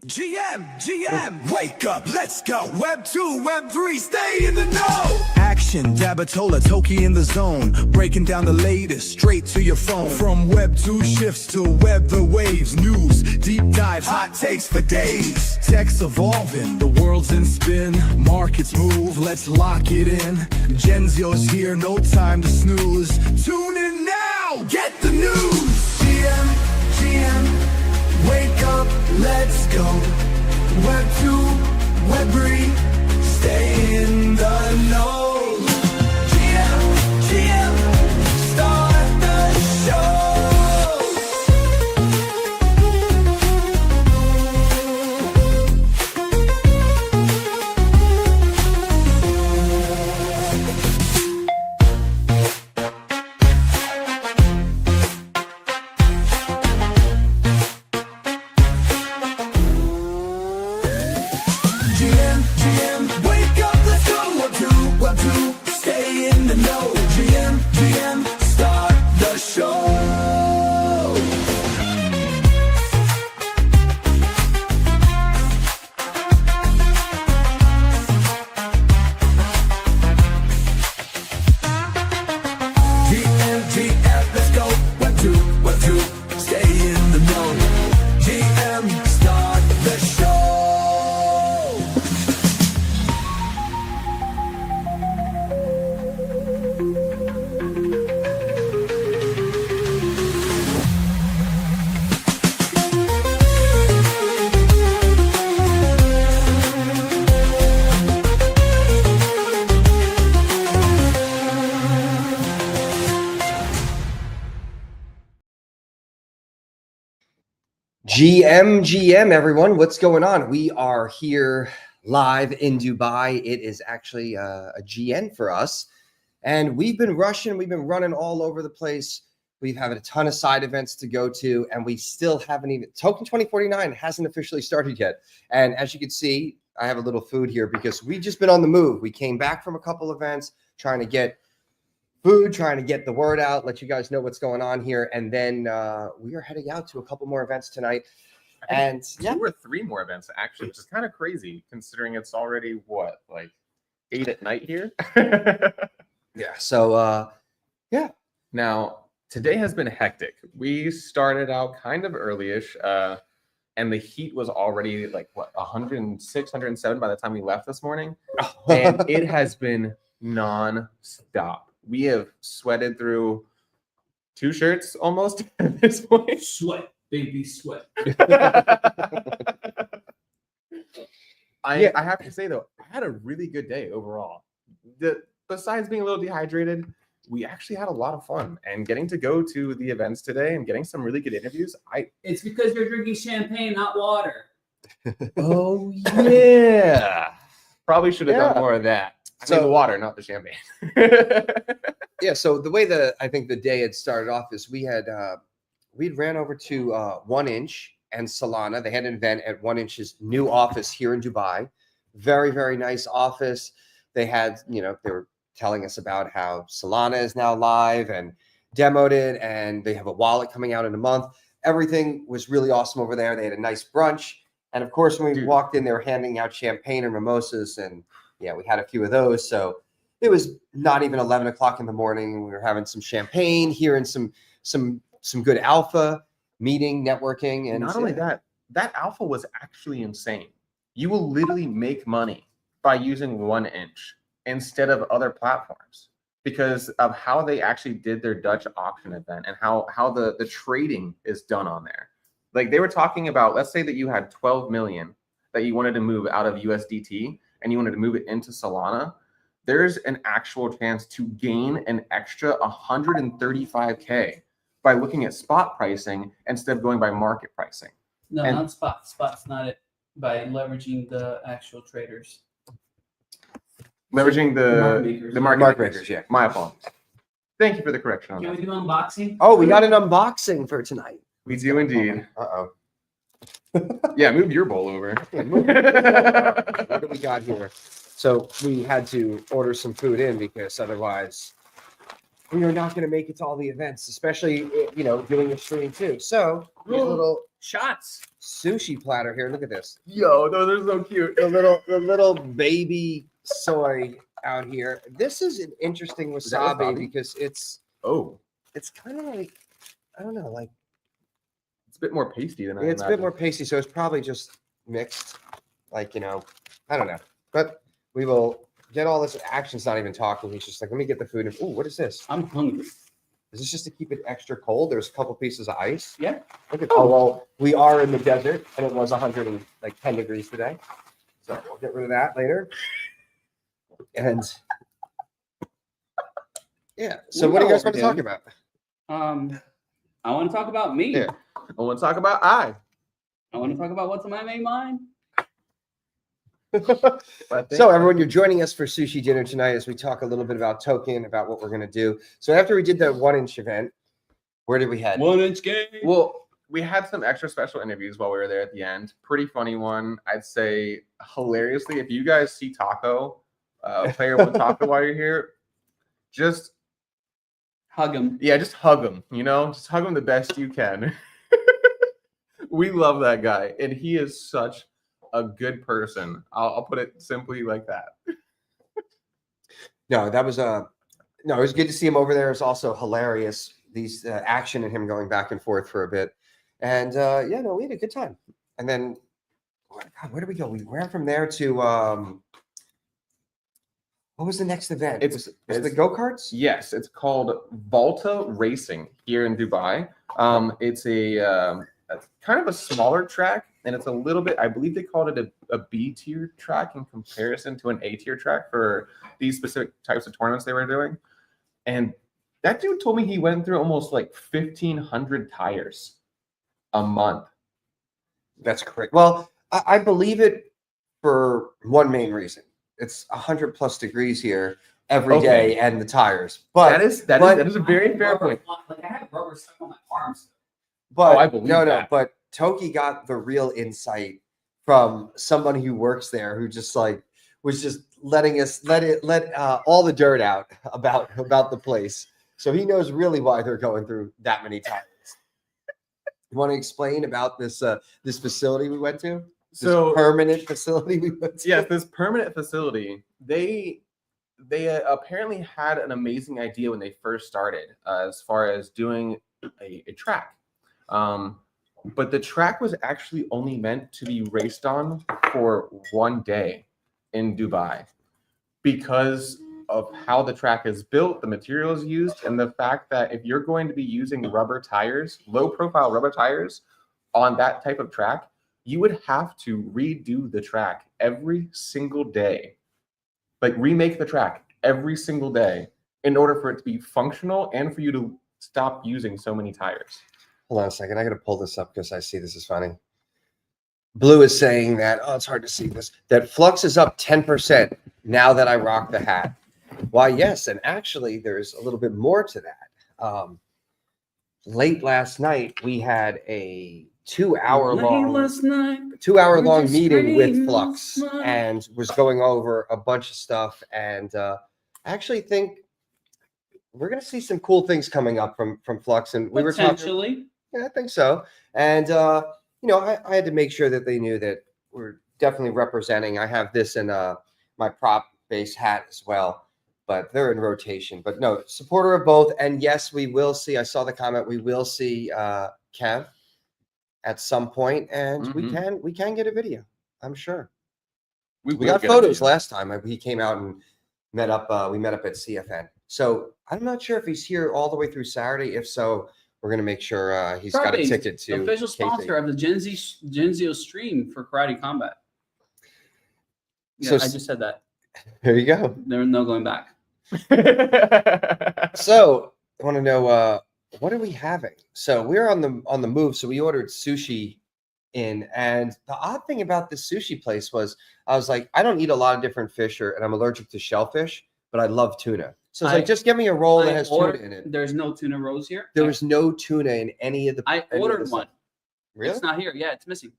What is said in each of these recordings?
GM, wake up, let's go. Web 2, Web 3, stay in the know. Action, Dabatola, Toki in the zone. Breaking down the latest, straight to your phone. From Web 2 shifts to Web the waves. News, deep dives, hot takes for days. Tech's evolving, the world's in spin. Markets move, let's lock it in. Gen Z's here, no time to snooze. Tune in now, get the news. GM, wake up, let's go. Web 2, Web 3, stay in the know. GM, start the show. GM, wake up, let's go. Web 2, stay in the know. GM, start the show. GM, let's go. Web 2, stay in the know. GM, start the show. GM, everyone, what's going on? We are here live in Dubai. It is actually a GN for us, and we've been running all over the place. We've had a ton of side events to go to, and we still haven't even, Token 2049 hasn't officially started yet. And as you can see, I have a little food here because we've just been on the move. We came back from a couple events trying to get food, trying to get the word out, let you guys know what's going on here. And then we are heading out to a couple more events tonight. And two or three more events, actually, which is kind of crazy considering it's already, what, like 8 at night here? Yeah. So, yeah. Now, today has been hectic. We started out kind of early-ish, and the heat was already like, what, 106, 107 by the time we left this morning. And it has been non-stop. We have sweated through 2 shirts almost at this point. Sweat, baby, sweat. I have to say, though, I had a really good day overall. Besides being a little dehydrated, we actually had a lot of fun. And getting to go to the events today and getting some really good interviews. It's because you're drinking champagne, not water. Oh, yeah. Probably should have done more of that. I mean, the water, not the champagne. Yeah. So the way I think the day had started off is we'd ran over to 1inch and Solana. They had an event at 1inch's new office here in Dubai. Very, very nice office. They had, they were telling us about how Solana is now live and demoed it, and they have a wallet coming out in a month. Everything was really awesome over there. They had a nice brunch. And of course, when we walked in, they were handing out champagne and mimosas, and yeah, we had a few of those. So it was not even 11 o'clock in the morning. We were having some champagne, hearing some good alpha, meeting, networking. And not only that alpha was actually insane. You will literally make money by using 1inch instead of other platforms because of how they actually did their Dutch auction event and how the trading is done on there. Like they were talking about, let's say that you had 12 million that you wanted to move out of USDT and you wanted to move it into Solana. There's an actual chance to gain an extra 135K by looking at spot pricing instead of going by market pricing. No, not spot. Spot's not it. By leveraging the actual traders. Leveraging the market makers, yeah. My apologies. Thank you for the correction on that. Can we do unboxing? Oh, we got an unboxing for tonight. We do indeed. Uh-oh. Yeah, move your bowl over. What do we got here? So we had to order some food in because otherwise we are not going to make it to all the events, especially, doing a stream too. So here's little shots. sushi platter here. Look at this. Yo, those are so cute. The little baby soy out here. This is an interesting that wasabi wasabi? because it's kind of like, I don't know, like it's a bit more pasty than I it's a bit imagined. more pasty, so it's probably just mixed, like, you know, I don't know. But we will get all this. Action's not even talking. He's just like, let me get the food. Oh, what is this? I'm hungry. Is this just to keep it extra cold? There's a couple pieces of ice. Yeah. Look at, oh, well, we are in the desert, and it was 110 degrees today. So we'll get rid of that later. And yeah. So what do you guys want to talk about? I want to talk about me. Yeah. I want to talk about I want to talk about what's on my main mind. So everyone, you're joining us for sushi dinner tonight as we talk a little bit about token, about what we're going to do. So after we did the 1-inch event, where did we head? 1-inch game. Well, we had some extra special interviews while we were there at the end. Pretty funny one. I'd say hilariously, if you guys see Taco, player with Taco while you're here, just Hug him. yeah, just hug him, you know, just hug him the best you can. We love that guy, and he is such a good person. I'll put it simply like that. No, that was no, it was good to see him over there. It's also hilarious, these action and him going back and forth for a bit. And yeah, no, we had a good time. And then God, where did we go? We ran from there to what was the next event? It's the go-karts? Yes, it's called Volta Racing here in Dubai. It's a kind of a smaller track, and it's a little bit, I believe they called it a B tier track in comparison to an A tier track for these specific types of tournaments they were doing. And that dude told me he went through almost like 1,500 tires a month. That's correct. Well, I believe it for one main reason. It's 100+ degrees here every day, and the tires. But that is a very fair point. Like I have rubber stuck on my arms. But I believe no, that. but Toki got the real insight from somebody who works there, who just like was just letting us let all the dirt out about the place. So he knows really why they're going through that many tires. You want to explain about this this facility we went to? This permanent facility we went to? Yes, this permanent facility. They apparently had an amazing idea when they first started, as far as doing a track. But the track was actually only meant to be raced on for one day in Dubai because of how the track is built, the materials used, and the fact that if you're going to be using rubber tires, low profile rubber tires on that type of track, you would have to redo the track every single day. Like remake the track every single day in order for it to be functional and for you to stop using so many tires. Hold on a second. I got to pull this up because I see this is funny. Blue is saying that, oh, it's hard to see this, that Flux is up 10% now that I rock the hat. Why, yes. And actually, there's a little bit more to that. Late last night, we had a 2-hour-long meeting with Flux and was going over a bunch of stuff. And I actually think we're going to see some cool things coming up from Flux. And we were talking. Yeah, I think so. And, you know, I had to make sure that they knew that we're definitely representing. I have this in my prop-based hat as well, but they're in rotation. But no, supporter of both. And yes, we will see. I saw the comment. We will see Kev at some point, and we can get a video. I'm sure. We got photos last time. He came out and met up. We met up at CFN. So I'm not sure if he's here all the way through Saturday. If so, we're going to make sure he's got a ticket to official sponsor of the Genzio stream for Karate Combat. Yeah, so I just said that. There you go. There's no going back. So I want to know what are we having? So we're on the move. So we ordered sushi in, and the odd thing about this sushi place was I was like, I don't eat a lot of different fish, and I'm allergic to shellfish, but I love tuna. So it's like, just give me a roll that has tuna in it. There's no tuna rolls here. There was no tuna in any of the. I ordered one. Really? It's not here. Yeah, it's missing.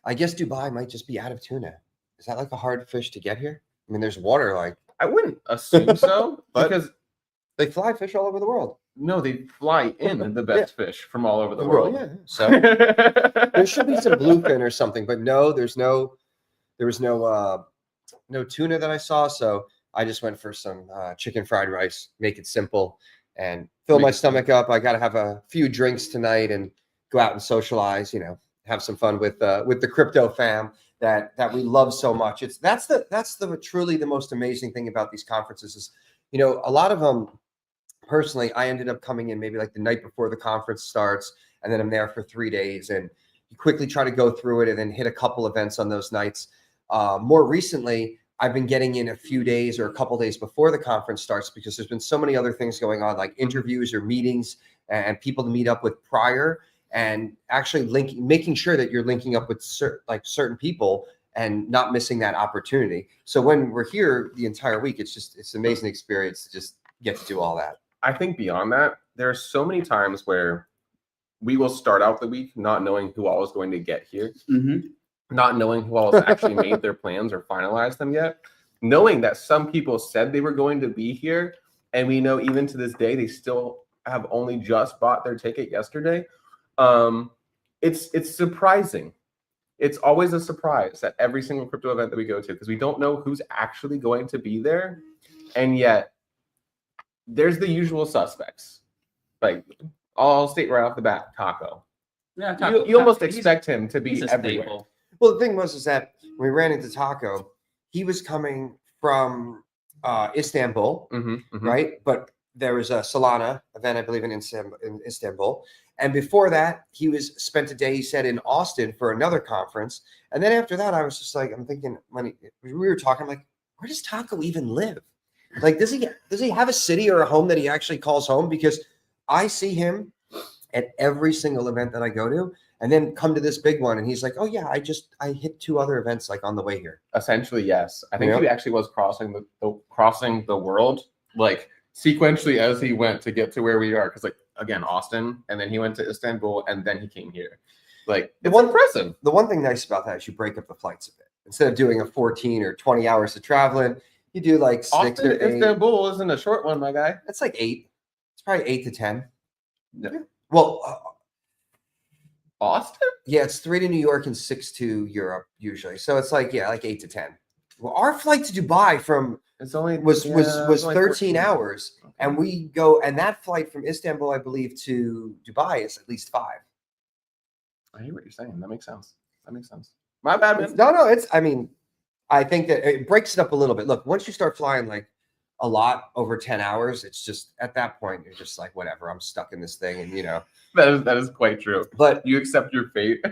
I guess Dubai might just be out of tuna. Is that like a hard fish to get here? I mean, there's water. Like I wouldn't assume so, but because they fly fish all over the world. No, they fly in the best fish from all over the world. Yeah. So there should be some bluefin or something, but no, there was no tuna that I saw. So I just went for some chicken fried rice, make it simple and fill my stomach up. I got to have a few drinks tonight and go out and socialize, have some fun with the crypto fam that we love so much. That's the truly the most amazing thing about these conferences is, a lot of them. Personally, I ended up coming in maybe like the night before the conference starts, and then I'm there for 3 days, and you quickly try to go through it and then hit a couple events on those nights. More recently, I've been getting in a few days or a couple days before the conference starts because there's been so many other things going on, like interviews or meetings and people to meet up with prior, and actually making sure that you're linking up with certain people and not missing that opportunity. So when we're here the entire week, it's an amazing experience to just get to do all that. I think beyond that, there are so many times where we will start out the week not knowing who all is going to get here, not knowing who all has actually made their plans or finalized them yet, knowing that some people said they were going to be here, and we know even to this day they still have only just bought their ticket yesterday. It's surprising. It's always a surprise at every single crypto event that we go to because we don't know who's actually going to be there, and yet there's the usual suspects. Like, I'll state right off the bat, Taco. Yeah, you almost expect him to be everywhere. Staple. Well, the thing is that when we ran into Taco, he was coming from Istanbul, right? But there was a Solana event, I believe, in Istanbul. And before that, he spent a day, he said, in Austin for another conference. And then after that, I was just like, I'm thinking, when we were talking, I'm like, where does Taco even live? Like, does he have a city or a home that he actually calls home? Because I see him at every single event that I go to, and then come to this big one, and he's like, "Oh yeah, I hit 2 other events like on the way here." Essentially, yes. I think he actually was crossing the world like sequentially as he went to get to where we are. Because like again, Austin, and then he went to Istanbul, and then he came here. Like it's impressive. The one thing nice about that is you break up the flights a bit. Instead of doing a 14 or 20 hours of traveling, you do like 6 Austin, or 8. Istanbul isn't a short one, my guy. That's like 8. It's probably 8 to 10. Yeah. Well, Austin? Yeah, it's 3 to New York and 6 to Europe usually. So it's like 8 to 10. Well, our flight to Dubai was 13 hours, okay. And we go, and that flight from Istanbul, I believe, to Dubai is at least 5. I hear what you're saying. That makes sense. My bad, man. No, I think that it breaks it up a little bit. Look, once you start flying like a lot over 10 hours, it's just at that point, you're just like, whatever, I'm stuck in this thing. And, that is quite true. But you accept your fate.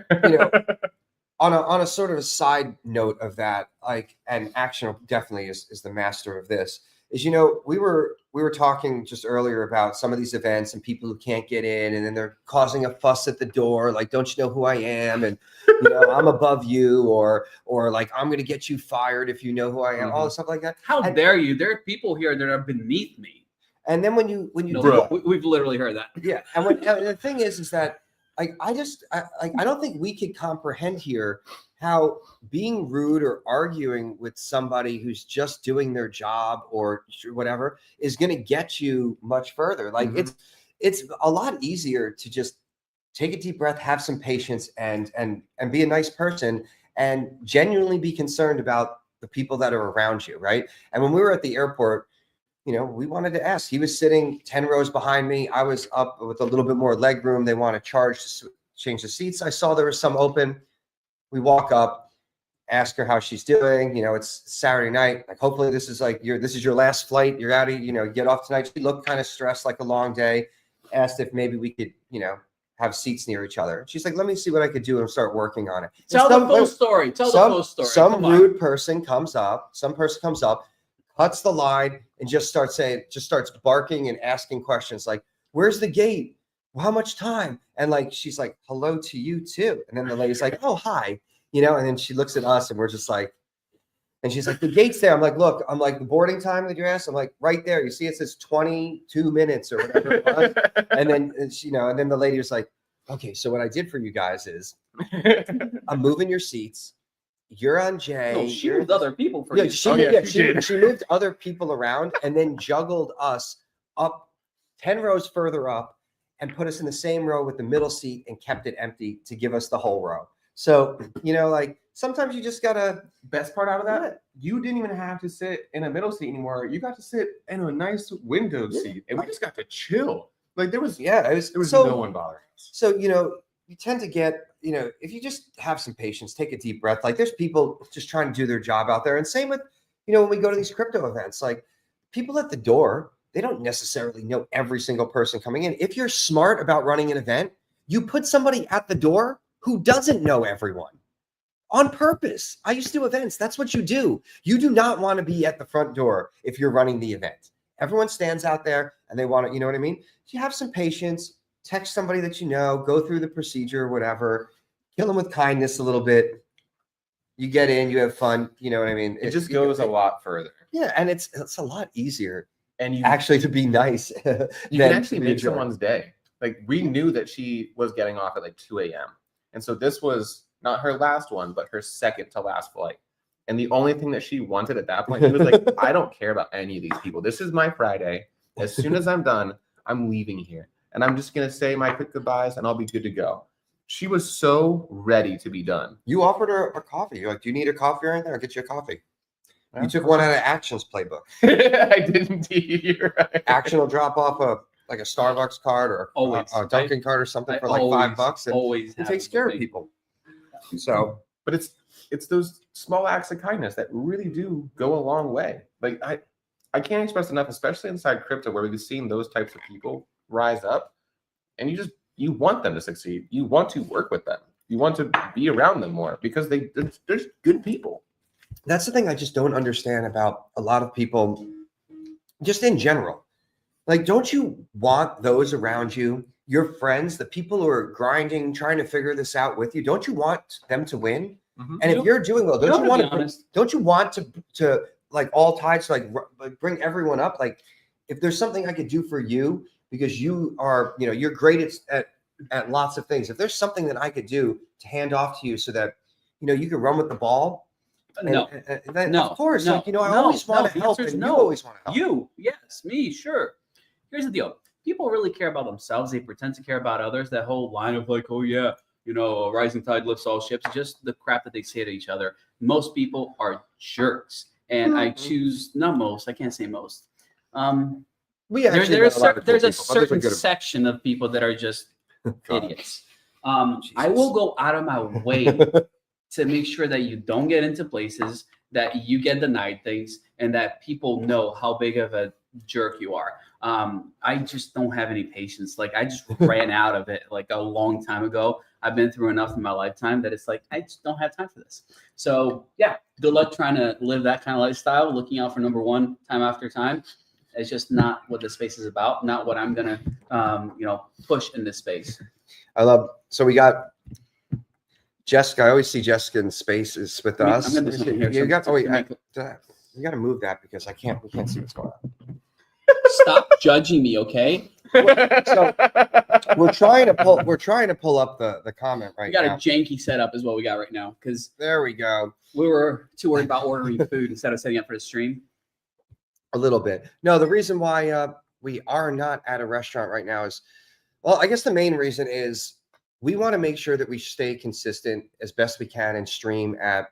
On a sort of a side note of that, like, and Action definitely is the master of this, is, we were talking just earlier about some of these events and people who can't get in, and then they're causing a fuss at the door. Like, don't you know who I am? And, I'm above you, or like, I'm going to get you fired if you know who I am, all this stuff like that. How dare you? There are people here that are beneath me. And then when you we've literally heard that. Yeah. And the thing is that, like, I don't think we could comprehend here how being rude or arguing with somebody who's just doing their job or whatever is going to get you much further. Like, it's a lot easier to just take a deep breath, have some patience, and be a nice person and genuinely be concerned about the people that are around you, right? And when we were at the airport, we wanted to ask. He was sitting 10 rows behind me. I was up with a little bit more leg room. They want to change the seats. I saw there was some open. We walk up, ask her how she's doing. It's Saturday night. Like, hopefully this is your last flight. You're out of, get off tonight. She looked kind of stressed, like a long day. Asked if maybe we could, have seats near each other. She's like, let me see what I could do and start working on it. Tell the full story. Some rude person comes up, cuts the line and just starts barking and asking questions like, where's the gate? Well, how much time? And like, she's like, hello to you too. And then the lady's like, oh, hi, and then she looks at us and we're just like, and she's like, the gate's there. I'm like, look, the boarding time that you asked, I'm like, right there. You see, it says 22 minutes or whatever it was. And then, and then the lady was like, okay, so what I did for you guys is I'm moving your seats. You're on J. No, she moved other people for you. She moved other people around and then juggled us up 10 rows further up and put us in the same row with the middle seat and kept it empty to give us the whole row. So, you know, like sometimes you just gotta. Best part out of that, you didn't even have to sit in a middle seat anymore. You got to sit in a nice window seat, and we just got to chill. Like there was no one bothering us. So, you know, you tend to get, you know, if you just have some patience, take a deep breath. Like there's people just trying to do their job out there. And same with, you know, when we go to these crypto events, like people at the door, they don't necessarily know every single person coming in. If you're smart about running an event, you put somebody at the door who doesn't know everyone on purpose. I used to do events. That's what you do. You do not want to be at the front door if you're running the event. Everyone stands out there and they want to, you know what I mean? You have some patience, text somebody that you know, go through the procedure, whatever, kill them with kindness a little bit. You get in, you have fun. You know what I mean? It just goes a lot further. Yeah. And it's a lot easier and you actually to be nice. You can actually make someone's day. Like we knew that she was getting off at like 2 a.m. And so this was not her last one, but her second to last flight. And the only thing that she wanted at that point, she was like, I don't care about any of these people. This is my Friday. As soon as I'm done, I'm leaving here. And I'm just going to say my quick goodbyes and I'll be good to go. She was so ready to be done. You offered her a coffee. You're like, do you need a coffee or anything? I'll get you a coffee. Yeah. You took one out of Action's playbook. I did indeed. You're right. Action will drop off a Starbucks card or a Dunkin' card or something for like $5. And always it takes care of people. So, but it's those small acts of kindness that really do go a long way. Like I can't express enough, especially inside crypto, where we've seen those types of people rise up, and you want them to succeed. You want to work with them. You want to be around them more because they're good people. That's the thing I just don't understand about a lot of people, just in general. Like, don't you want those around you, your friends, the people who are grinding, trying to figure this out with you? Don't you want them to win? Mm-hmm. And if you're doing well, don't you want to like all tides like bring everyone up? Like, if there's something I could do for you because you are, you know, you're great at lots of things. If there's something that I could do to hand off to you so that, you know, you can run with the ball. No, of course. Like, you know, I always want to help, and you always want to help. Yes, me, sure. Here's the deal. People really care about themselves. They pretend to care about others. That whole line of like, oh yeah, you know, a rising tide lifts all ships. Just the crap that they say to each other. Most people are jerks, and I choose not most. I can't say most. There's a certain section of people that are just idiots. I will go out of my way to make sure that you don't get into places that you get denied things and that people know how big of a jerk you are. I just don't have any patience. Like I just ran out of it like a long time ago. I've been through enough in my lifetime that it's like, I just don't have time for this. So yeah, good luck trying to live that kind of lifestyle, looking out for number one time after time. It's just not what the space is about. Not what I'm going to, push in this space. So we got Jessica. I always see Jessica in spaces with us. I'm going to here. You got to move that because we can't see what's going on. Stop judging me, okay? So we're trying to pull up the comment right now. We got a janky setup is what we got right now because there we go. We were too worried about ordering food instead of setting up for the stream. A little bit. No, the reason why we are not at a restaurant right now is, well, I guess the main reason is we want to make sure that we stay consistent as best we can and stream at,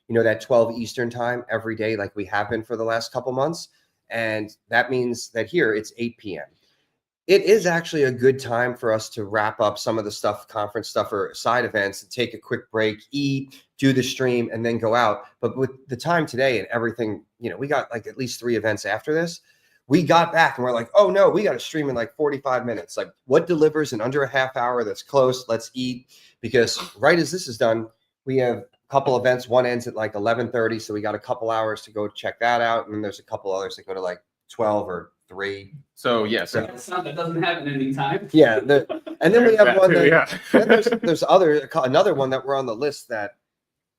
that 12 Eastern time every day, like we have been for the last couple months. And that means that here it's 8 p.m. It is actually a good time for us to wrap up some of the conference stuff or side events, and take a quick break, eat, do the stream, and then go out. But with the time today and everything, we got like at least 3 events after this. We got back and we're like, oh no, we got to stream in like 45 minutes. Like what delivers in under a half hour that's close? Let's eat. Because right as this is done, we have a couple events. One ends at like 11:30. So we got a couple hours to go check that out. And then there's a couple others that go to like 12 or 3. So yes, that doesn't have an ending time. Yeah. And then we have one that there's another one that we're on the list that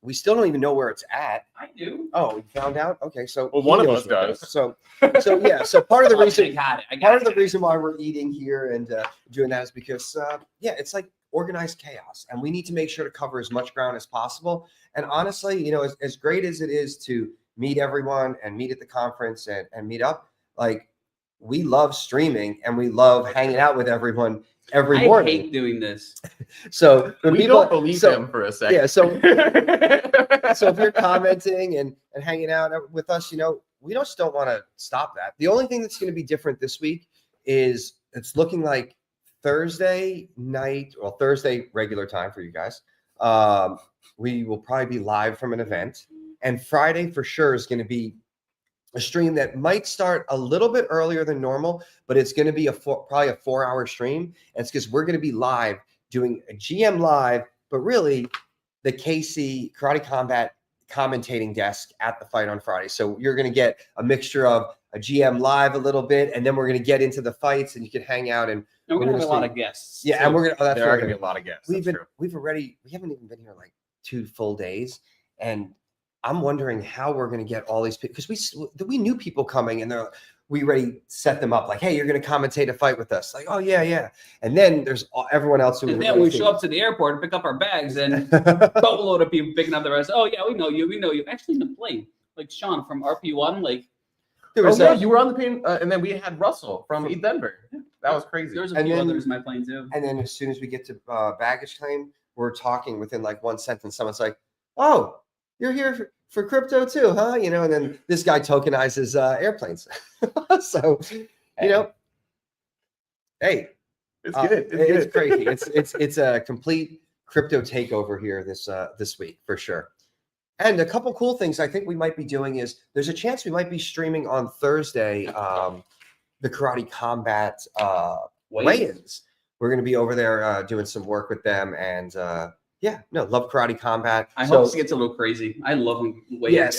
we still don't even know where it's at. I do. Oh, you found out? Okay, so one of us does. So yeah. So part of the reason, I got the reason why we're eating here and doing that is because it's like organized chaos, and we need to make sure to cover as much ground as possible. And honestly, as great as it is to meet everyone and meet at the conference and meet up, like we love streaming and we love hanging out with everyone every morning. I hate doing this. So when We people don't believe them for a second. Yeah, so if you're commenting and hanging out with us, you know, we just don't want to stop that. The only thing that's going to be different this week is it's looking like Thursday night, well, Thursday regular time for you guys. We will probably be live from an event, and Friday for sure is going to be a stream that might start a little bit earlier than normal, but it's going to be probably a 4-hour stream. And it's because we're going to be live doing a GM live, but really the KC Karate Combat commentating desk at the fight on Friday. So you're going to get a mixture of a GM live a little bit, and then we're going to get into the fights, and you can hang out. And we're going to have a lot of guests. Yeah, and we're going to. Oh, there are going to be a lot of guests. We haven't even been here like 2 full days, and I'm wondering how we're going to get all these people, because we knew people coming, and we already set them up like, hey, you're going to commentate a fight with us. Like, oh yeah. And then there's everyone else who. And then we show up to the airport and pick up our bags, and boatload of people picking up the rest. Oh yeah, we know you. Actually, in the plane, like Sean from RP1, like. You were on the plane, and then we had Russell from Denver. That was crazy. There's a few others in my plane too. And then as soon as we get to baggage claim, we're talking within like one sentence. Someone's like, "Oh, you're here for crypto too, huh?" You know, and then this guy tokenizes airplanes. So, you know, hey, it's good. It's crazy. It's a complete crypto takeover here this week for sure. And a couple cool things I think we might be doing is there's a chance we might be streaming on Thursday the Karate Combat weigh-ins. We're going to be over there doing some work with them, and love Karate Combat. I hope it gets a little crazy. I love them.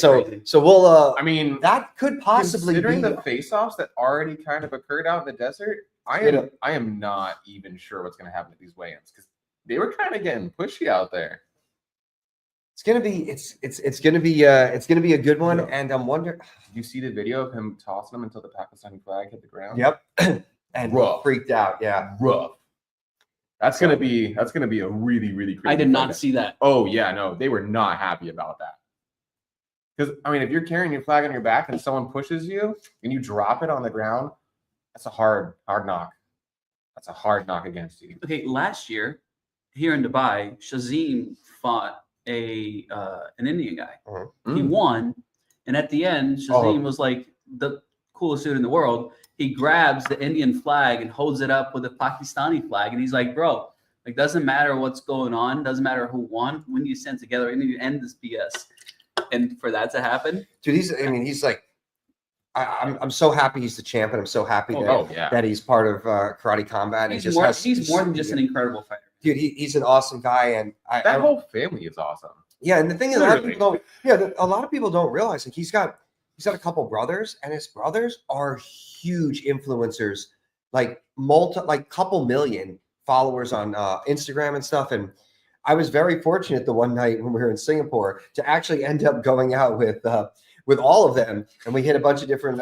So we'll. I mean, that could possibly considering be the face-offs that already kind of occurred out in the desert. I am not even sure what's going to happen at these weigh-ins, because they were kind of getting pushy out there. It's gonna be a good one, and I'm wondering. Did you see the video of him tossing them until the Pakistani flag hit the ground? Yep, and rough. Freaked out. Yeah, rough. That's gonna be a really crazy. I did not see that. Oh yeah, no, they were not happy about that. Because I mean, if you're carrying your flag on your back and someone pushes you and you drop it on the ground, that's a hard knock. That's a hard knock against you. Okay, last year here in Dubai, Shazim fought an Indian guy. He won, and at the end, Shazim was like the coolest dude in the world. He grabs the Indian flag and holds it up with a Pakistani flag, and he's like, "Bro, like doesn't matter what's going on, doesn't matter who won. We need to stand together. We need to end this BS." And for that to happen, dude, he's like, I'm so happy he's the champion. I'm so happy that he's part of Karate Combat. He's more than just an incredible fighter. Dude, he's an awesome guy, and that whole family is awesome. Yeah, and the thing is, a lot of people don't realize, like he's got a couple brothers, and his brothers are huge influencers, like couple million followers on Instagram and stuff. And I was very fortunate the one night when we were in Singapore to actually end up going out with all of them, and we hit a bunch of different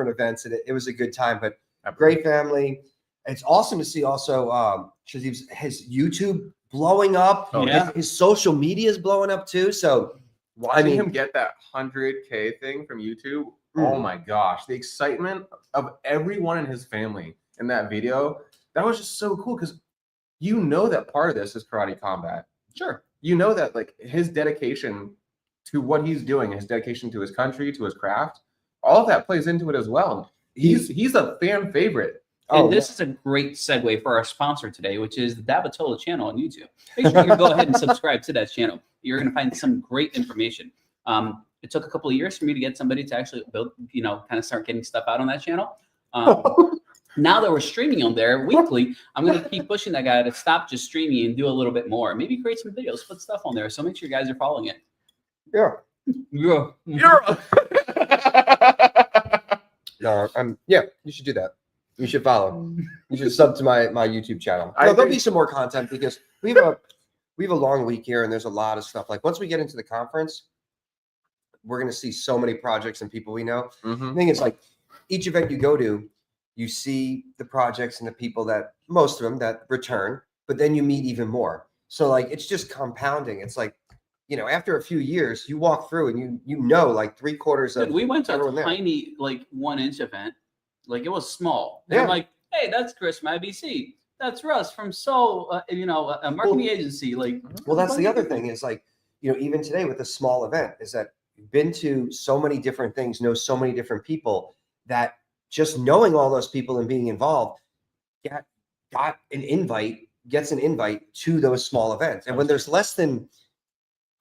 events, and it was a good time. But a great family. It's awesome to see also his YouTube blowing up. His social media is blowing up too. So watching him get that 100K thing from YouTube, oh my gosh, the excitement of everyone in his family in that video, that was just so cool, because you know that part of this is Karate Combat. Sure. You know that like his dedication to what he's doing, his dedication to his country, to his craft, all of that plays into it as well. He's a fan favorite. And this is a great segue for our sponsor today, which is the Dabatola channel on YouTube. Make sure you go ahead and subscribe to that channel. You're going to find some great information. It took a couple of years for me to get somebody to actually build, kind of start getting stuff out on that channel. Now that we're streaming on there weekly, I'm going to keep pushing that guy to stop just streaming and do a little bit more. Maybe create some videos, put stuff on there. So make sure you guys are following it. Yeah. No, you should do that. You should follow. You should sub to my YouTube channel. There'll be some more content, because we have a long week here, and there's a lot of stuff. Like once we get into the conference, we're going to see so many projects and people we know. The thing is, like each event you go to, you see the projects and the people that most of them that return, but then you meet even more. So like it's just compounding. It's like, after a few years, you walk through and you know like 3/4 of. We went to a tiny like 1-inch event Like it was small. And Yeah. I'm like, hey, that's Chris from IBC. That's Russ from a marketing agency. Like, Well, that's the other thing is like, even today with a small event is that you've been to so many different things, know so many different people that just knowing all those people and being involved gets an invite to those small events. And when there's less than,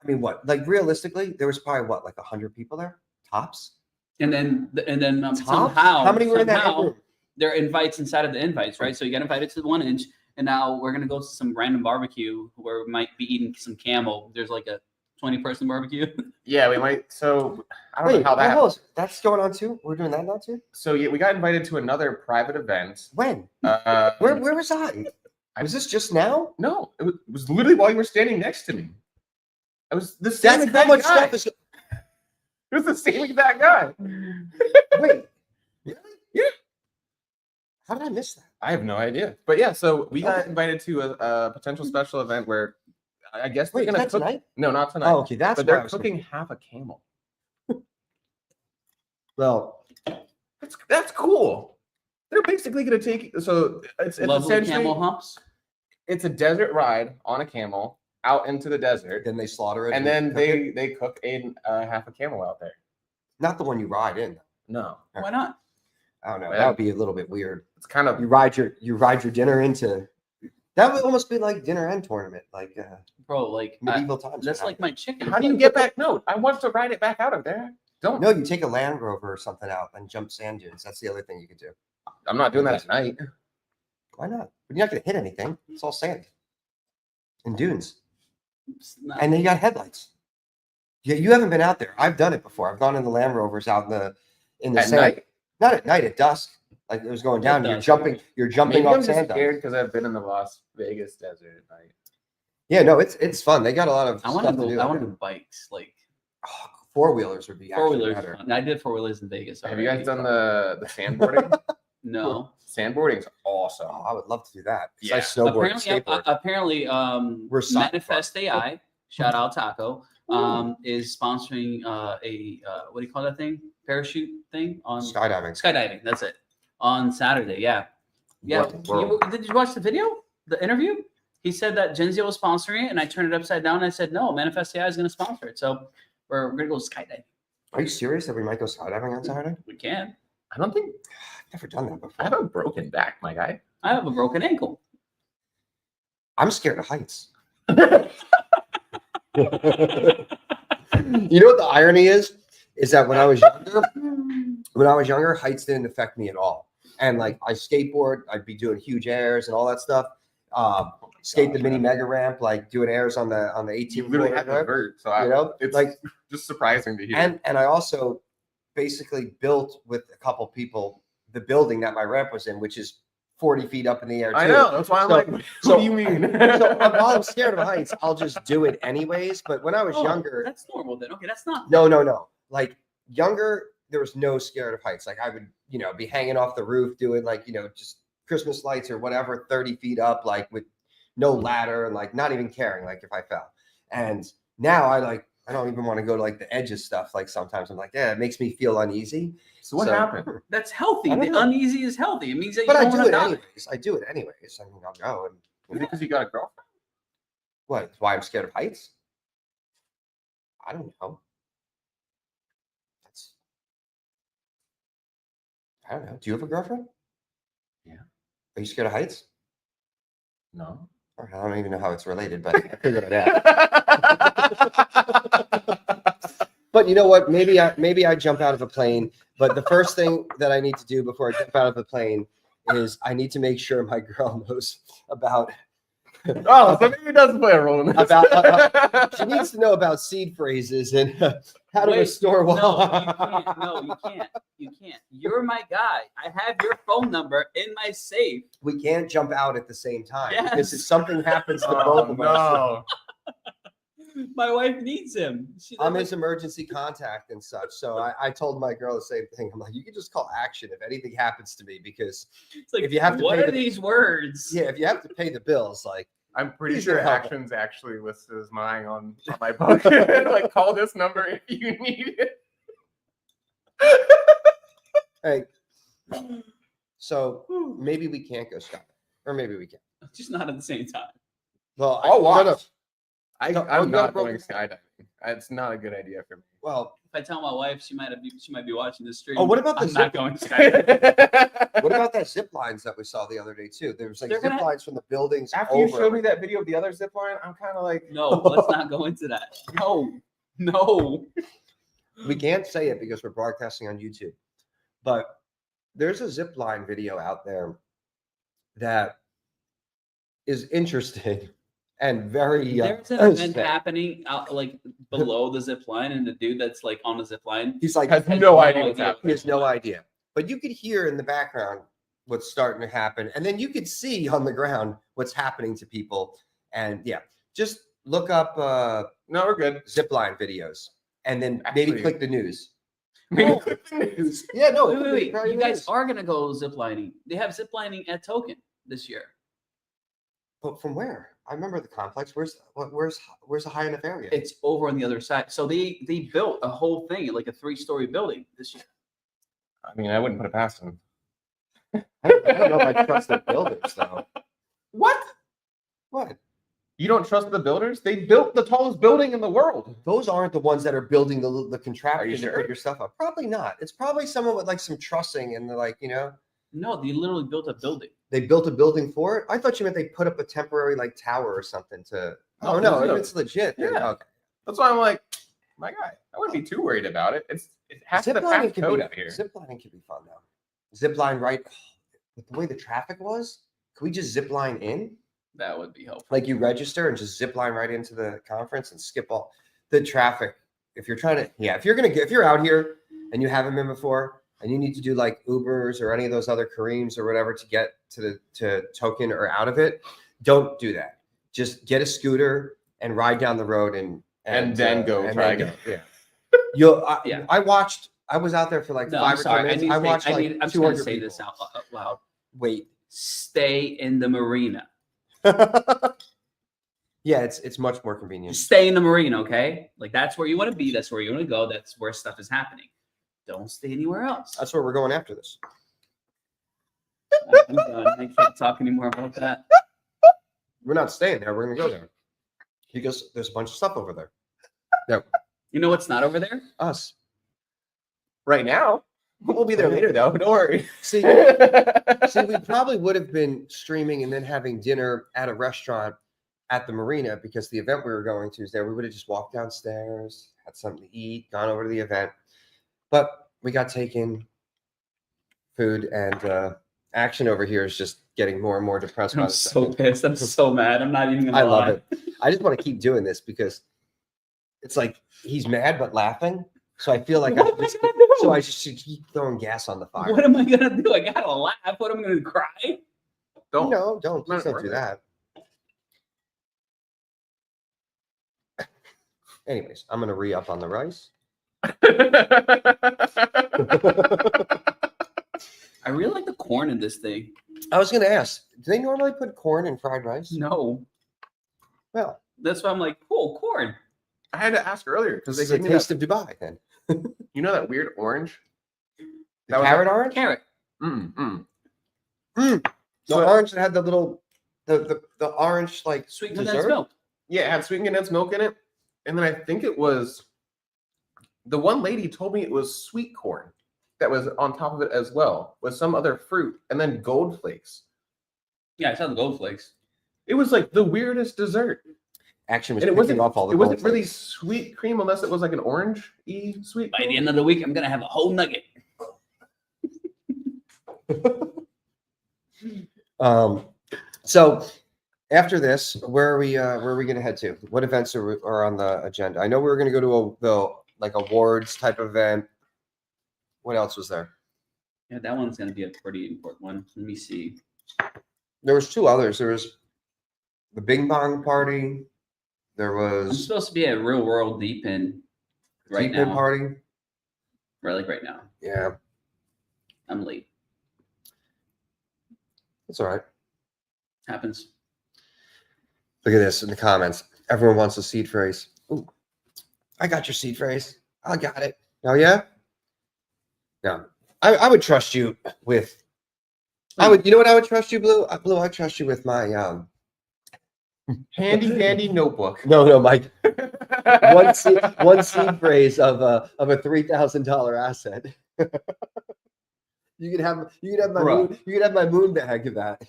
like realistically, there was probably like 100 people there tops. And then Tops? somehow, How many were in that room? there are invites inside of the invites, right? So you get invited to the 1 inch, and now we're gonna go to some random barbecue where we might be eating some camel. There's like a 20-person barbecue. Yeah, we might. So I don't know how that happened. That's going on too. We're doing that now too. So yeah, we got invited to another private event. When? Where Where was I? Was this just now? No, it was literally while you were standing next to me. It was the same That's exact how much guy. stuff is. It was the same exact guy. Wait. Yeah. How did I miss that? I have no idea. But yeah, so we got invited to a potential special event where I guess they're Wait, gonna is that cook. tonight? No, not tonight. Oh, okay. That's but why I they're was cooking half a camel. Well, That's cool. They're basically gonna take it's Lovely essentially camel humps. it's a desert ride on a camel out into the desert, then they slaughter it, and then cook it. they cook half a camel out there. Not the one you ride in. No, Why not? I don't know. Yeah. That would be a little bit weird. it's kind of You ride your dinner into. That would almost be like dinner and tournament, like Bro, like medieval times. that's like my chicken. how do you get back? No, I want to ride it back out of there. Don't. No, you take a Land Rover or something out and jump sand dunes. That's the other thing you could do. I'm not doing that tonight. Why not? But you're not going to hit anything. It's all sand and dunes. It's not- And then you got headlights. Yeah, you haven't been out there. I've done it before. I've gone in the Land Rovers out in the At sand. night? Not at night, at dusk. Like it was going down. At You're dusk. jumping Maybe off I'm just sand scared dunes. because I've been in the Las Vegas desert at night. Yeah, no, it's fun. They got a lot of I want stuff to to go. do. I want to do bikes, like Four-wheelers would be four actually wheelers. better. I did 4-wheelers in Vegas. Have you guys already. done the sandboarding? No. Sandboarding's awesome. Oh, I would love to do that. 'Cause Yeah. I snowboard and Apparently, skateboard. apparently, We're side Manifest AI. Shout out Taco. Is sponsoring what do you call that thing? Parachute thing on Skydiving. skydiving. That's it. On Saturday. Yeah. Yeah. Did you watch the video? The interview? He said that Genzio was sponsoring it, and I turned it upside down and I said, no, Manifest AI is going to sponsor it. So we're going to go skydiving. Are you serious that we might go skydiving on Saturday? We can. I don't think I've never done that I before. have a broken back, my guy. I have a broken ankle. I'm scared of heights. You know what the irony is? Is that when I was younger, heights didn't affect me at all. And like I skateboard, I'd be doing huge airs and all that stuff. Skate the mini mega ramp, like doing airs on the 18. You literally had to vert, so it's like just surprising to hear. and I also basically built with a couple people the building that my ramp was in, which is 40 feet up in the air. I too. know, that's why I'm So- like, what so- do you mean? So while I'm scared of heights, I'll just do it anyways. But when I was Oh, younger, that's normal then. Okay, that's not. no. Like younger, there was no scared of heights. Like I would, be hanging off the roof doing like, just Christmas lights or whatever, 30 feet up, like with no ladder and like not even caring, like if I fell. And now I don't even want to go to like the edge of stuff. Like sometimes I'm like, yeah, it makes me feel uneasy. So what happened? That's healthy. I don't The know. uneasy is healthy. It means that you But I don't do want it to die. anyways. I do it anyways. I mean, I'll go and Is it because you got a girlfriend? what? That's why I'm scared of heights? I don't know. I don't know. Do you have a girlfriend? Yeah. Are you scared of heights? No. Or I don't even know how it's related, but I figured it out. But you know what? Maybe I jump out of a plane. But the first thing that I need to do before I jump out of a plane is I need to make sure my girl knows about. Oh, so maybe it does play a role in this. She needs to know about seed phrases and how to Wait, restore No, wall. you can't. No, you can't. You can't. You're my guy. I have your phone number in my safe. We can't jump out at the same time Yes. because if something happens to both Oh, of us, no. My wife needs him. I'm his emergency contact and such. So I told my girl the same thing. I'm like, you can just call action if anything happens to me because It's like, if you have to what pay are the- these words? yeah, if you have to pay the bills, like I'm pretty He's sure gonna help. Actions actually listed as mine on my book. Like, call this number if you need it. hey, So maybe we can't go skydiving, or maybe we can. Just not at the same time. Well, I'll watch. No, I'm you gotta not broke going it skydiving. It's not a good idea for me. well, If I tell my wife, she might be watching this stream. oh, what about the I'm not zip? going skydiving. What about that zip lines that we saw the other day too? There was like They're zip gonna- lines from the buildings After over. you showed me that video of the other zip line, I'm kind of like, No, let's not go into that. No. We can't say it because we're broadcasting on YouTube, but there's a zip line video out there that is interesting and very. There's an event happening out like below the zip line, and the dude that's like on the zip line. He's like, has has no no idea what's idea. he happening. has no idea, but you could hear in the background what's starting to happen, and then you could see on the ground what's happening to people. And yeah, just look up No, we're good. zip line videos, and then maybe Actually- click the news. Oh. Yeah, no, Wait. probably You guys is. are gonna go ziplining. They have ziplining at Token this year. But from where? I remember the complex. Where's a high enough area? It's over on the other side. So they built a whole thing, like a 3-story building this year. I mean, I wouldn't put it past him. I don't know if I trust the builders though. What? What? You don't trust the builders? They built the tallest building in the world. Those aren't the ones that are building the contraption Are you to sure? put your stuff up. Probably not. It's probably someone with like some trussing and they're like, No, they literally built a building. they built a building for it. I thought you meant they put up a temporary like tower or something to. Oh no, if it's legit. Then, Yeah. okay. That's why I'm like, my guy, I wouldn't be too worried about it. It has to pass Ziplining code out here. Zip lining could be fun though. Zip line right with the way the traffic was. Could we just zip line in? That would be helpful. Like you register and just zip line right into the conference and skip all the traffic. If you're trying to, if you're out here and you haven't been before and you need to do like Ubers or any of those other Careems or whatever to get to Token or out of it, don't do that. Just get a scooter and ride down the road and then go and try then again. Yeah. Yeah. I was out there for like No, 5 I'm or 10 sorry. minutes. I watched like I'm just 200 gonna say people. this out loud. Wait. Stay in the marina. Yeah, it's much more convenient. Just stay in the marina, okay? Like that's where you want to be. That's where you want to go. That's where stuff is happening. Don't stay anywhere else. That's where we're going after this. I'm done. I can't talk anymore about that. We're not staying there. We're gonna go there because there's a bunch of stuff over there. No, You know what's not over there? us. Right now, we'll be there later though. Don't worry. See, we probably would have been streaming and then having dinner at a restaurant at the marina because the event we were going to is there. We would have just walked downstairs, had something to eat, gone over to the event, but we got taken food and action over here is just getting more and more depressed. by I'm the so second. pissed. I'm so mad. I'm not even gonna I lie. love it. I just want to keep doing this because it's like he's mad but laughing. So I feel like What am I gonna do? so I should keep throwing gas on the fire. What am I gonna do? I gotta laugh. What am I gonna cry? Don't. No, don't. Please Not don't worth do it. that. Anyways, I'm gonna re-up on the rice. I really like the corn in this thing. I was gonna ask, do they normally put corn in fried rice? No, Well, that's why I'm like, cool, corn. I had to ask earlier because this they is a gave me taste that, of Dubai then. you know that weird orange? The That was carrot orange? Carrot. The So- orange that had the little the orange like Sweet dessert? condensed milk. Yeah, it had sweet condensed milk in it. And then I think it was the one lady told me it was sweet corn that was on top of it as well, with some other fruit, and then gold flakes. Yeah, I saw the gold flakes. It was like the weirdest dessert. Action was And it picking wasn't off all the it wasn't gold really flakes. sweet cream unless it was like an orange-y sweet By cream. the end of the week, I'm gonna have a whole nugget. So after this, where are we gonna head to? What events are on the agenda? I know we were gonna go to the like awards type event. What else was there? Yeah, that one's gonna be a pretty important one. Let me see. There was 2 others. There was the Bing Bong party. There I'm was supposed to be at Real World Deep in right Deep In now. party. Right now. Yeah, I'm late. that's all right. Happens. Look at this in the comments. Everyone wants a seed phrase. Ooh, I got your seed phrase. I got it. Oh yeah. Yeah, I would trust you with I would. You know what I would trust you, Blue? Blue, I trust you with my handy dandy notebook. No, Mike. one seed phrase of a $3,000 asset. You could have my moon bag of that.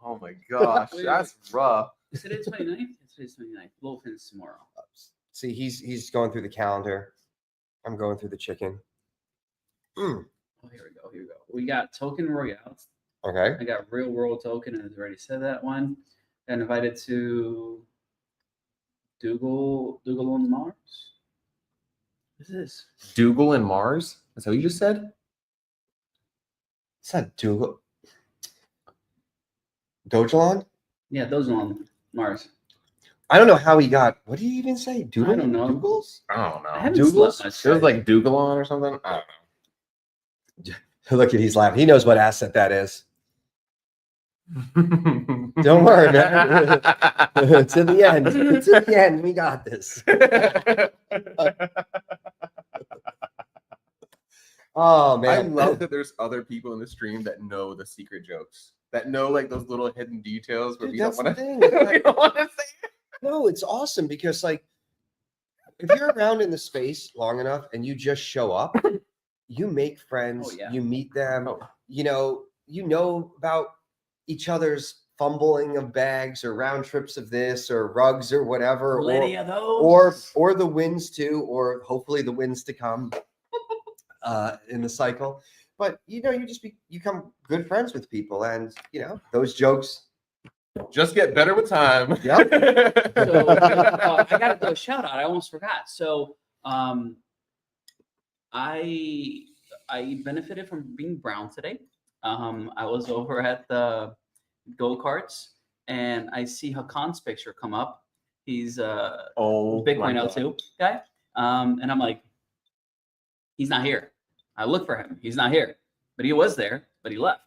Oh my gosh, that's rough. Is it 29th? It's 29th. We'll finish tomorrow. See, he's going through the calendar. I'm going through the chicken. Oh, here we go. We got Token Royale. Okay. I got Real World Token, and I've already said that one. Got invited to Dougal on Mars. What is this? Dougal and Mars? That's what you just said? It's not Dougal. Dojalon? Yeah, those on Mars. I don't know how he got. What did he even say? Doodle? I don't know. Dougals? I don't know. I haven't Dougals? slept much It was today. like Dougalon or something. I don't know. Look at he's laughing. He knows what asset that is. Don't Don't worry, man. To the end. To the end. We got this. Oh I man. love that there's other people in the stream that know the secret jokes, that know like those little hidden details where Dude, we don't that's the want to. thing. We don't want to say it. No, it's awesome because like if you're around in the space long enough and you just show up, you make friends, Oh, yeah. you meet them, Oh. you know about each other's fumbling of bags or round trips of this or rugs or whatever, Plenty of those. or the wins too, or hopefully the wins to come in the cycle. But you just become good friends with people, and those jokes. Just get better with time. Yep. So I got to do a shout out. I almost forgot. So I benefited from being brown today. I was over at the go karts and I see Hakan's picture come up. He's Oh, Bitcoin L2 guy. And I'm like, he's not here. I look for him. He's not here. But he was there, but he left.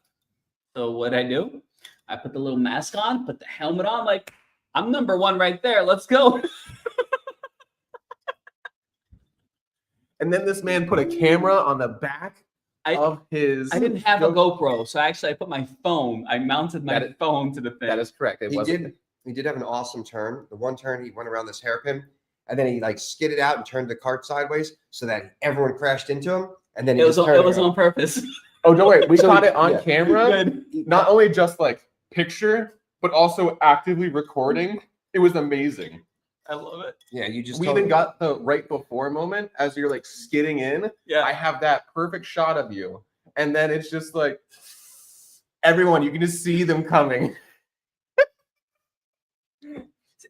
So what I do? I put the little mask on, put the helmet on, like, I'm number one right there. Let's go. And then this man put a camera on the back of his. I didn't have a GoPro, so actually I put my phone. I mounted my phone to the thing. That is correct. He did have an awesome turn. The one turn he went around this hairpin, and then he like skidded out and turned the cart sideways so that everyone crashed into him. And then it was on purpose. Oh, don't worry. We So, caught it on yeah. camera. Good. Not only just like picture, but also actively recording. It was amazing. I love it. Yeah, you just We even got the right before moment as you're like skidding in. Yeah. I have that perfect shot of you. And then it's just like everyone, you can just see them coming.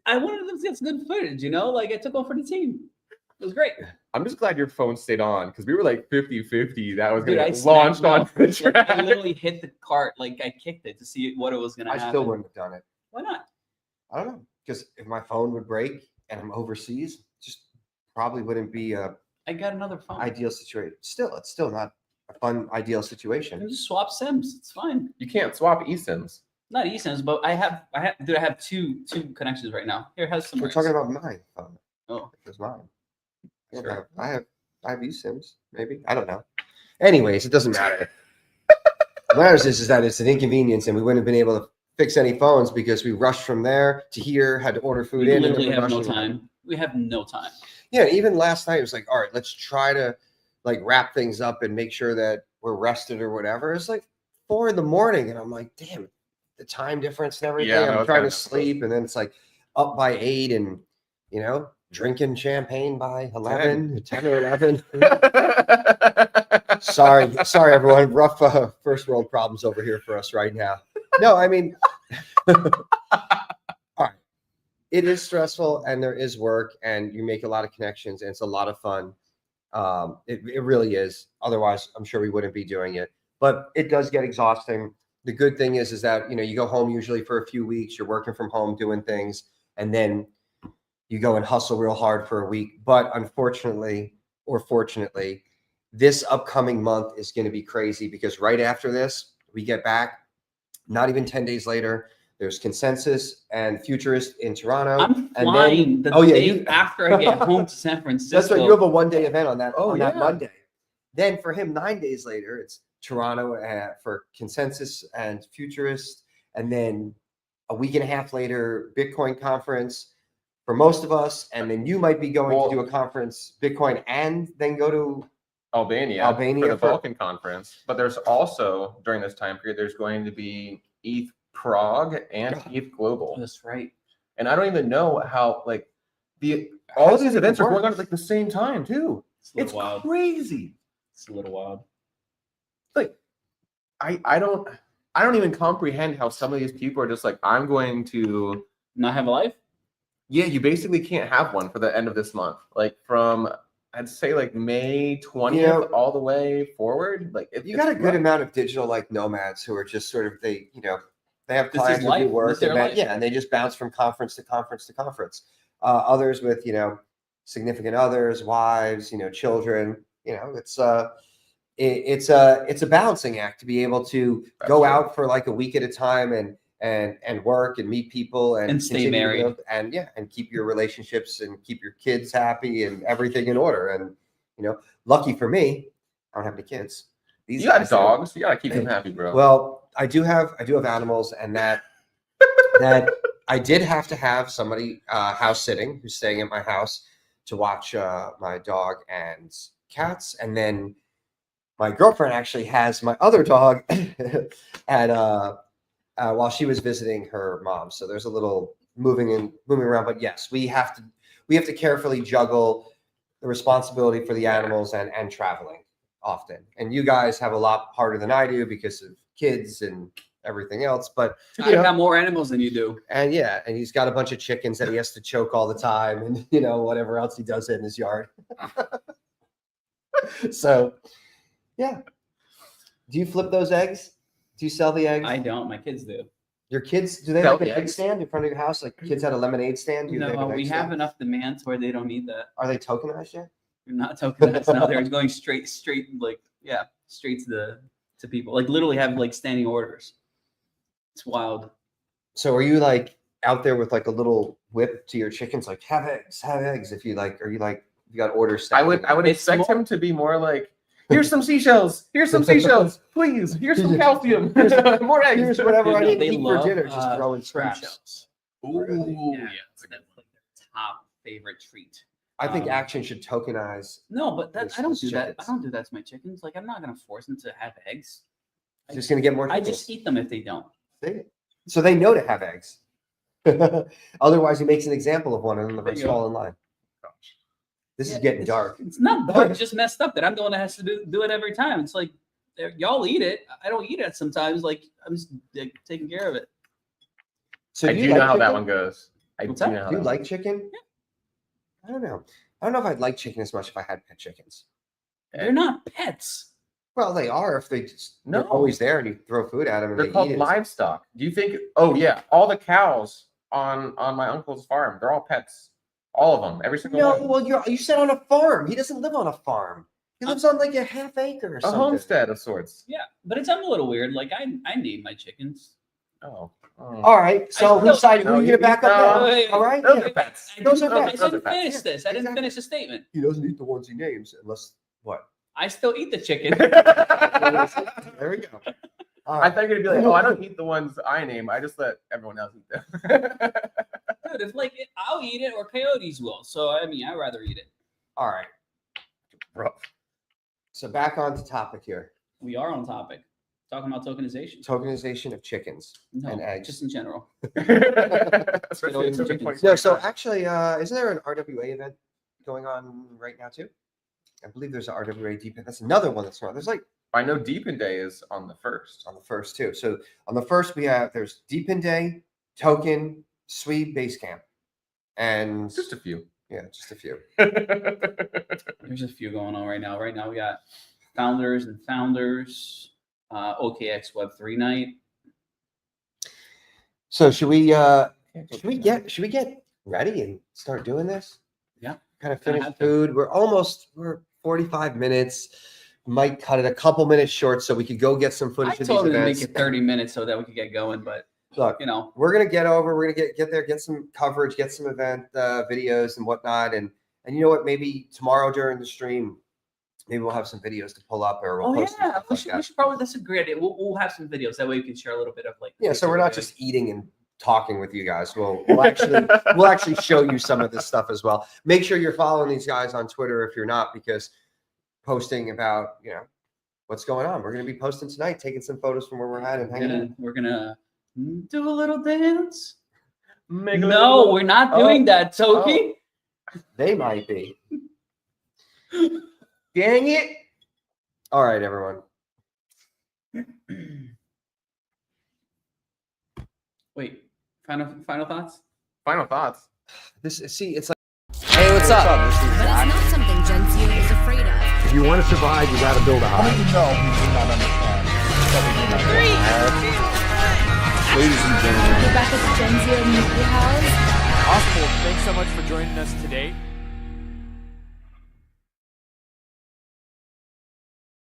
I wanted them to get some good footage, like I took one for the team. It was great. I'm just glad your phone stayed on because we were like 50-50. That was going Dude, I to launch on snapped the out. Like, I track. literally hit the cart, like I kicked it to see what it was going to I happen. still wouldn't have done it. Why not? I don't know, because if my phone would break and I'm overseas, just probably wouldn't be a I got another phone. ideal situation. Still, it's still not a fun ideal situation. Just swap SIMs. It's fine. You can't swap eSIMs. Not eSIMs, but I have two connections right now. Here, has some. We're talking about mine phone. Oh, It's mine. Sure. I have eSIMs, maybe. I don't know. Anyways, it doesn't matter. What matters is that it's an inconvenience, and we wouldn't have been able to fix any phones because we rushed from there to here, had to order food we in. literally and then have no rushing. time. We have no time. Yeah, even last night it was like, all right, let's try to like wrap things up and make sure that we're rested or whatever. It's like 4 a.m, and I'm like, damn, the time difference and everything. Yeah, no, I'm it's trying kinda to sleep, and then it's like up by 8, and drinking champagne by 11, 10 or 11. sorry, everyone. Rough first world problems over here for us right now. No, I mean, all right. It is stressful, and there is work, and you make a lot of connections, and it's a lot of fun. It really is. Otherwise, I'm sure we wouldn't be doing it. But it does get exhausting. The good thing is that you go home usually for a few weeks. You're working from home, doing things, and then you go and hustle real hard for a week. But unfortunately, or fortunately, this upcoming month is going to be crazy because right after this, we get back. Not even 10 days later, there's Consensus and Futurist in Toronto. I'm and flying then, the day after I get home to San Francisco. That's right. You have a one-day event on that Oh, on that yeah. Monday. Then for him, 9 days later, it's Toronto for Consensus and Futurist, and then a week and a half later, Bitcoin conference for most of us, and then you might be going to do a conference, Bitcoin, and then go to Albania for the Balkan conference. But there's also, during this time period, there's going to be ETH Prague and ETH Global. That's right. And I don't even know how, like, all of these events are going on at like the same time too. It's wild. Crazy. It's a little wild. Like, I don't even comprehend how some of these people are just like, I'm going to not have a life. Yeah, you basically can't have one for the end of this month. Like from, I'd say like May 20th all the way forward. Like you got a good amount of digital like nomads who are just sort of they have clients who do work and they just bounce from conference to conference to conference. Others with significant others, wives, children. It's a balancing act to be able to go out for like a week at a time and work and meet people and stay married and keep your relationships and keep your kids happy and everything in order. And lucky for me, I don't have any kids. You got dogs. You gotta keep them happy, bro. Well, I do have animals, and that I did have to have somebody house sitting who's staying at my house to watch my dog and cats, and then my girlfriend actually has my other dog while she was visiting her mom. So there's a little moving around, but yes, we have to carefully juggle the responsibility for the animals and traveling often. And you guys have a lot harder than I do because of kids and everything else, but I got more animals than you do. And and he's got a bunch of chickens that he has to choke all the time, and whatever else he does in his yard. So yeah. Do you flip those eggs? Do you sell the eggs? I don't. My kids do. Your kids, do they have an egg stand in front of your house? Like kids had a lemonade stand? No, we have enough demand where they don't need that. Are they tokenized yet? They're not tokenized. No, they're going straight to people. Like literally have like standing orders. It's wild. So are you like out there with like a little whip to your chickens, like have eggs if you like, or you got orders? I would expect him to be more like, here's some seashells, please, here's some calcium, more eggs. Here's whatever I need to eat for dinner, just throwing scraps. Ooh, yeah. It's like their top favorite treat. I think Action should tokenize. No, but I don't do that. I don't do that to my chickens. Like I'm not gonna force them to have eggs. Just gonna get more chickens. I just eat them if they don't. So they know to have eggs. Otherwise, he makes an example of one and then they fall in line. This is getting dark. It's not dark. It's just messed up that I'm the one that has to do it every time. It's like y'all eat it. I don't eat it sometimes. Like I'm just taking care of it. So I do know how that one goes. Do you like chicken? Yeah. I don't know. I don't know if I'd like chicken as much if I had pet chickens. They're not pets. Well, they are if they're always there and you throw food at them. And they're called livestock. Do you think? Oh yeah, all the cows on my uncle's farm, they're all pets. All of them, every single one. No, well, you said on a farm. He doesn't live on a farm. He lives on like a half acre or something. A homestead of sorts. Yeah, but I'm a little weird. Like I name my chickens. Oh. All right. So who decided who you gonna back up? All right. Those are pets. Those are pets. I didn't finish this. I didn't finish the statement. He doesn't eat the ones he names unless what? I still eat the chicken. There we go. I thought you were gonna be like, oh, I don't eat the ones I name. I just let everyone else eat them. Dude, if I'll eat it or coyotes will. So I mean, I'd rather eat it. All right. Rough. So back on to topic here. We are on topic. Talking about tokenization. Tokenization of chickens and eggs. Just in general. No, so actually, isn't there an RWA event going on right now too? I believe there's an RWA Deep. That's another one that's not. There's like I know Deep in Day is on the 1st. On the 1st too. So on the 1st there's Deep in Day, Token, Sweep, Basecamp, and just a few. Yeah, just a few. There's a few going on right now. Right now we got Founders, OKX Web3 night. So should we get ready and start doing this? Yeah. Kind of finish food. We're 45 minutes. Might cut it a couple minutes short so we could go get some footage of these events. Make it 30 minutes so that we could get going, but look, we're gonna get there, get some coverage, get some event videos and whatnot, and you know what? Maybe tomorrow during the stream, maybe we'll have some videos to pull up, or we'll Oh post some yeah, stuff we like should, that. we should probably. That's a great idea. We'll have some videos that way we can share a little bit of like. Yeah, so we're not just eating and talking with you guys. We'll actually show you some of this stuff as well. Make sure you're following these guys on Twitter if you're not, because posting about, you know, what's going on. We're going to be posting tonight, taking some photos from where we're at and hanging out. We're gonna do a little dance. Make a No, little- we're not doing that, Toki. They might be. Dang it. All right, everyone. Wait, final thoughts? Final thoughts. It's like, hey, what's up? This is But Zach. it's not something Gen Z is afraid of. If you want to survive, you got to build a How house. many know we do not understand? Ladies and gentlemen. Rebecca's Gen Z Media House. Awesome. Well, thanks so much for joining us today.